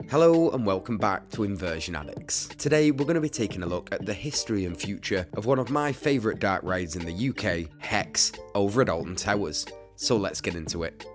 Hello and welcome back to Inversion Addicts. Today we're going to be taking a look at the history and future of one of my favourite dark rides in the UK, Hex, over at Alton Towers. So let's get into it.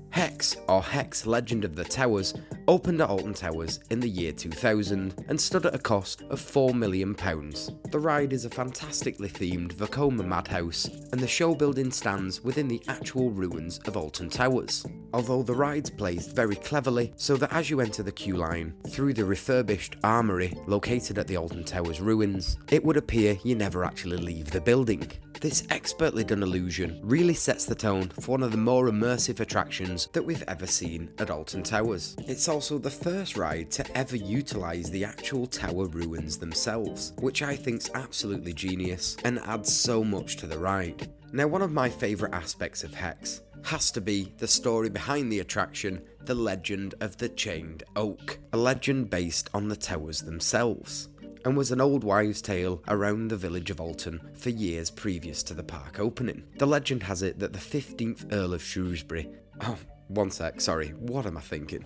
Hex, or Hex Legend of the Towers, opened at Alton Towers in the year 2000 and stood at a cost of £4 million. The ride is a fantastically themed Vekoma Madhouse, and the show building stands within the actual ruins of Alton Towers. Although the ride's placed very cleverly so that as you enter the queue line through the refurbished armoury located at the Alton Towers ruins, it would appear you never actually leave the building. This expertly done illusion really sets the tone for one of the more immersive attractions that we've ever seen at Alton Towers. It's also the first ride to ever utilise the actual tower ruins themselves, which I think's absolutely genius and adds so much to the ride. Now, one of my favourite aspects of Hex has to be the story behind the attraction, the legend of the Chained Oak, a legend based on the towers themselves, and was an old wives' tale around the village of Alton for years previous to the park opening. The legend has it that the 15th Earl of Shrewsbury... Oh, one sec, sorry, what am I thinking?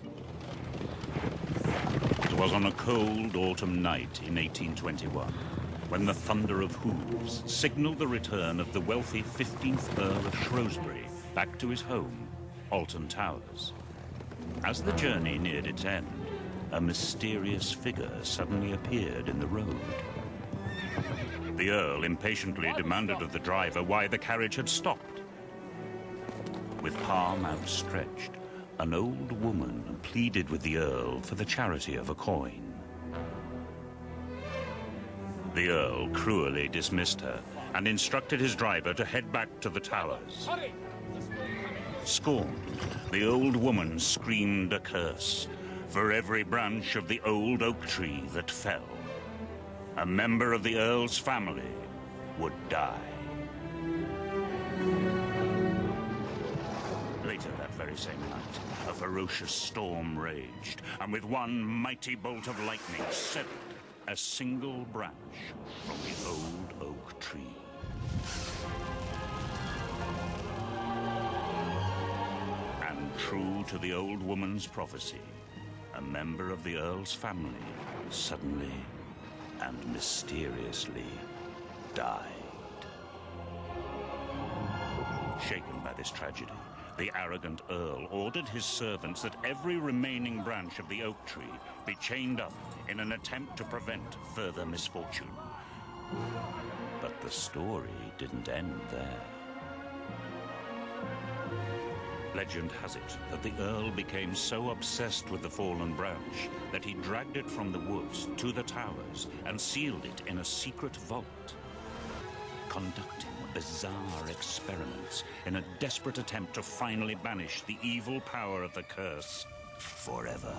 It was on a cold autumn night in 1821, when the thunder of hooves signalled the return of the wealthy 15th Earl of Shrewsbury back to his home, Alton Towers. As the journey neared its end, a mysterious figure suddenly appeared in the road. The Earl impatiently demanded of the driver why the carriage had stopped. With palm outstretched, an old woman pleaded with the Earl for the charity of a coin. The Earl cruelly dismissed her and instructed his driver to head back to the towers. Scorned, the old woman screamed a curse. For every branch of the old oak tree that fell, a member of the Earl's family would die. Later that very same night, a ferocious storm raged, and with one mighty bolt of lightning severed a single branch from the old oak tree. And true to the old woman's prophecy, a member of the Earl's family suddenly and mysteriously died. Shaken by this tragedy, the arrogant Earl ordered his servants that every remaining branch of the oak tree be chained up in an attempt to prevent further misfortune. But the story didn't end there. Legend has it that the Earl became so obsessed with the fallen branch that he dragged it from the woods to the towers and sealed it in a secret vault, conducting bizarre experiments in a desperate attempt to finally banish the evil power of the curse forever.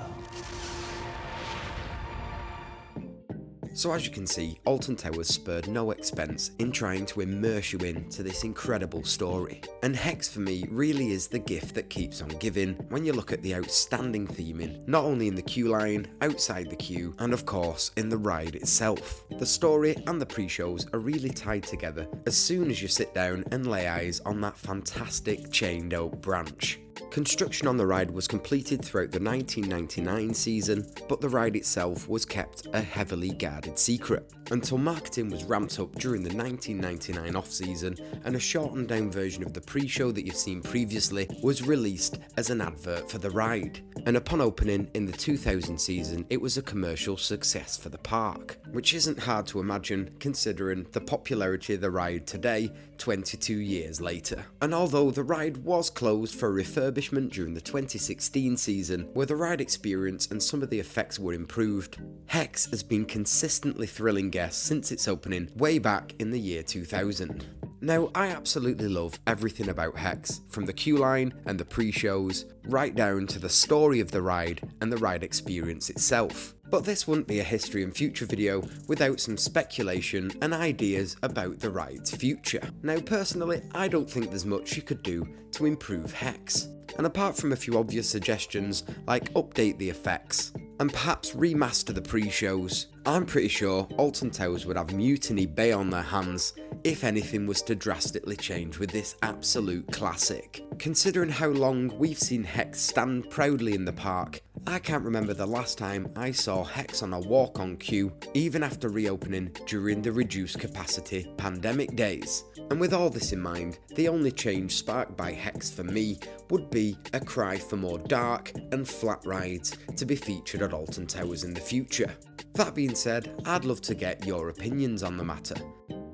So as you can see, Alton Towers spared no expense in trying to immerse you into this incredible story. And Hex for me really is the gift that keeps on giving when you look at the outstanding theming, not only in the queue line, outside the queue, and of course in the ride itself. The story and the pre-shows are really tied together as soon as you sit down and lay eyes on that fantastic chained oak branch. Construction on the ride was completed throughout the 1999 season, but the ride itself was kept a heavily guarded secret until marketing was ramped up during the 1999 off-season, and a shortened down version of the pre-show that you've seen previously was released as an advert for the ride. And upon opening in the 2000 season, it was a commercial success for the park, which isn't hard to imagine considering the popularity of the ride today, 22 years later. And although the ride was closed for refurbishment during the 2016 season, where the ride experience and some of the effects were improved, Hex has been consistently thrilling guests since its opening way back in the year 2000. Now, I absolutely love everything about Hex, from the queue line and the pre-shows, right down to the story of the ride and the ride experience itself. But this wouldn't be a history and future video without some speculation and ideas about the ride's future. Now, personally, I don't think there's much you could do to improve Hex. And apart from a few obvious suggestions like update the effects, and perhaps remaster the pre-shows. I'm pretty sure Alton Towers would have Mutiny Bay on their hands if anything was to drastically change with this absolute classic. Considering how long we've seen Hex stand proudly in the park, I can't remember the last time I saw Hex on a walk-on queue, even after reopening during the reduced capacity pandemic days. And with all this in mind, the only change sparked by Hex for me would be a cry for more dark and flat rides to be featured at Alton Towers in the future. That being said, I'd love to get your opinions on the matter.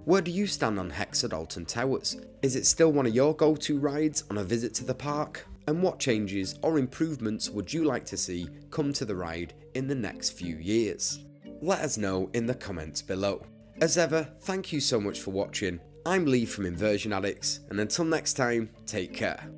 Where do you stand on Hex at Alton Towers? Is it still one of your go-to rides on a visit to the park? And what changes or improvements would you like to see come to the ride in the next few years? Let us know in the comments below. As ever, thank you so much for watching. I'm Lee from Inversion Addicts, and until next time, take care.